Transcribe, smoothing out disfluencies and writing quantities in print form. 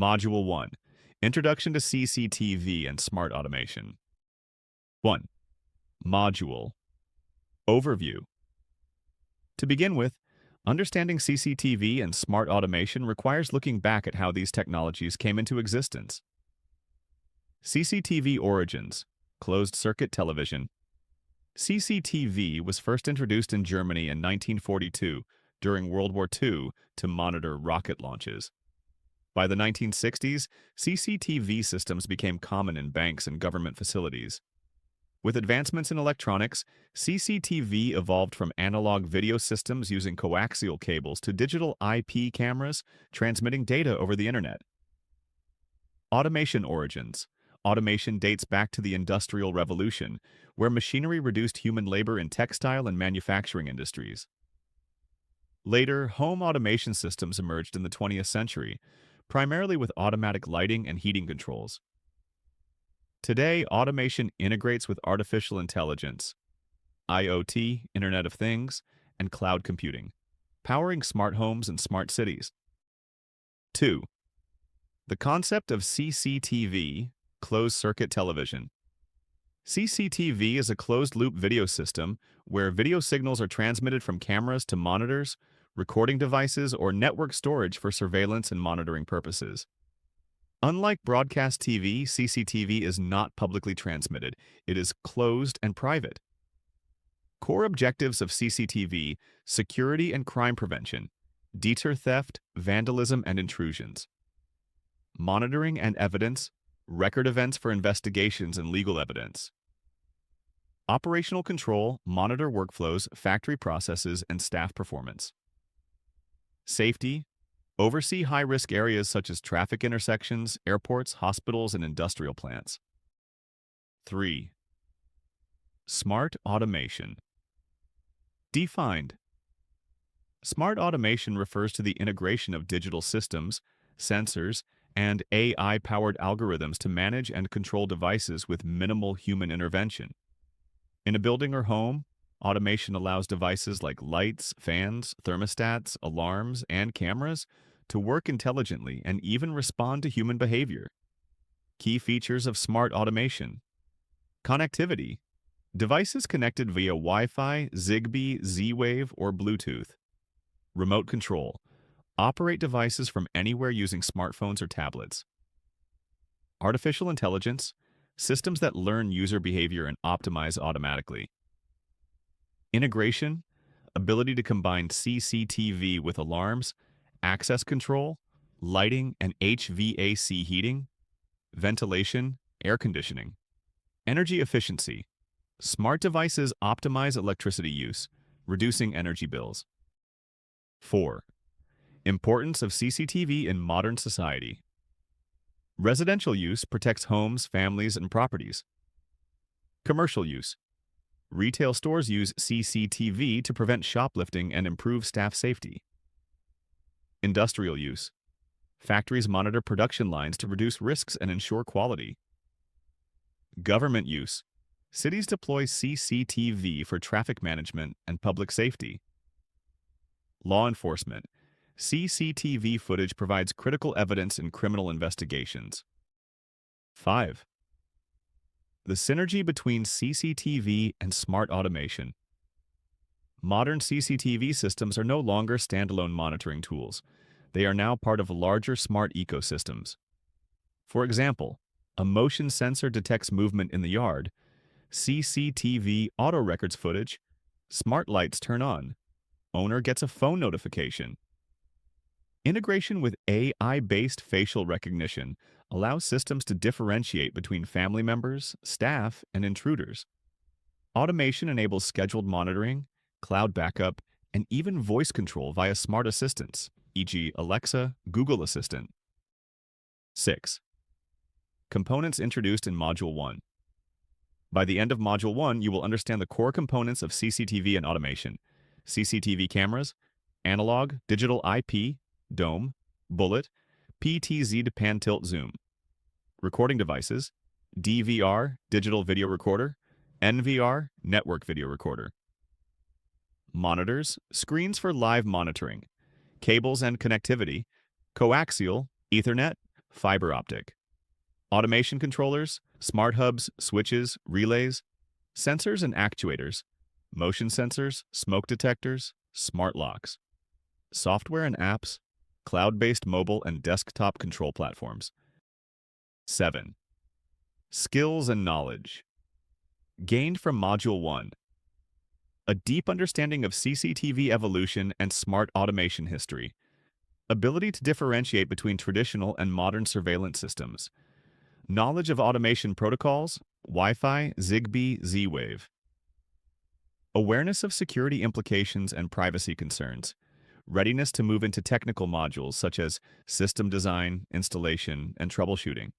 Module 1. Introduction to CCTV and Smart Automation. 1. Module. Overview. To begin with, understanding CCTV and smart automation requires looking back at how these technologies came into existence. CCTV origins. Closed-circuit television. CCTV was first introduced in Germany in 1942 during World War II to monitor rocket launches. By the 1960s, CCTV systems became common in banks and government facilities. With advancements in electronics, CCTV evolved from analog video systems using coaxial cables to digital IP cameras transmitting data over the internet. Automation origins. Automation dates back to the Industrial Revolution, where machinery reduced human labor in textile and manufacturing industries. Later, home automation systems emerged in the 20th century, primarily with automatic lighting and heating controls. Today, automation integrates with artificial intelligence, IoT, Internet of Things, and cloud computing, powering smart homes and smart cities. 2. The concept of CCTV, closed-circuit television. CCTV is a closed-loop video system where video signals are transmitted from cameras to monitors, recording devices, or network storage for surveillance and monitoring purposes. Unlike broadcast TV, CCTV is not publicly transmitted. It is closed and private. Core objectives of CCTV: security and crime prevention, deter theft, vandalism, and intrusions. Monitoring and evidence, record events for investigations and legal evidence. Operational control, monitor workflows, factory processes, and staff performance. Safety, oversee high-risk areas such as traffic intersections, airports, hospitals, and industrial plants. 3. Smart automation. Defined. Smart automation refers to the integration of digital systems, sensors, and AI-powered algorithms to manage and control devices with minimal human intervention. In a building or home, automation allows devices like lights, fans, thermostats, alarms, and cameras to work intelligently and even respond to human behavior. Key features of smart automation. Connectivity. Devices connected via Wi-Fi, Zigbee, Z-Wave, or Bluetooth. Remote control. Operate devices from anywhere using smartphones or tablets. Artificial intelligence. Systems that learn user behavior and optimize automatically. Integration, ability to combine CCTV with alarms, access control, lighting and HVAC heating, ventilation, air conditioning. Energy efficiency, smart devices optimize electricity use, reducing energy bills. 4. Importance of CCTV in modern society. Residential use protects homes, families, and properties. Commercial use. Retail stores use CCTV to prevent shoplifting and improve staff safety. Industrial use. Factories monitor production lines to reduce risks and ensure quality. Government use. Cities deploy CCTV for traffic management and public safety. Law enforcement. CCTV footage provides critical evidence in criminal investigations. 5. The synergy between CCTV and smart automation. Modern CCTV systems are no longer standalone monitoring tools. They are now part of larger smart ecosystems. For example, a motion sensor detects movement in the yard, CCTV auto records footage, smart lights turn on, owner gets a phone notification. Integration with AI-based facial recognition allows systems to differentiate between family members, staff, and intruders. Automation enables scheduled monitoring, cloud backup, and even voice control via smart assistants, e.g. Alexa, Google Assistant. 6. Components introduced in Module 1. By the end of Module 1, you will understand the core components of CCTV and automation: CCTV cameras, analog, digital IP, dome, bullet, PTZ to pan-tilt zoom. Recording devices, DVR, digital video recorder, NVR, network video recorder. Monitors, screens for live monitoring, cables and connectivity, coaxial, Ethernet, fiber optic. Automation controllers, smart hubs, switches, relays, sensors and actuators, motion sensors, smoke detectors, smart locks. Software and apps, cloud-based mobile and desktop control platforms. 7. Skills and knowledge. Gained from Module 1. A deep understanding of CCTV evolution and smart automation history. Ability to differentiate between traditional and modern surveillance systems. Knowledge of automation protocols, Wi-Fi, Zigbee, Z-Wave. Awareness of security implications and privacy concerns. Readiness to move into technical modules such as system design, installation, and troubleshooting.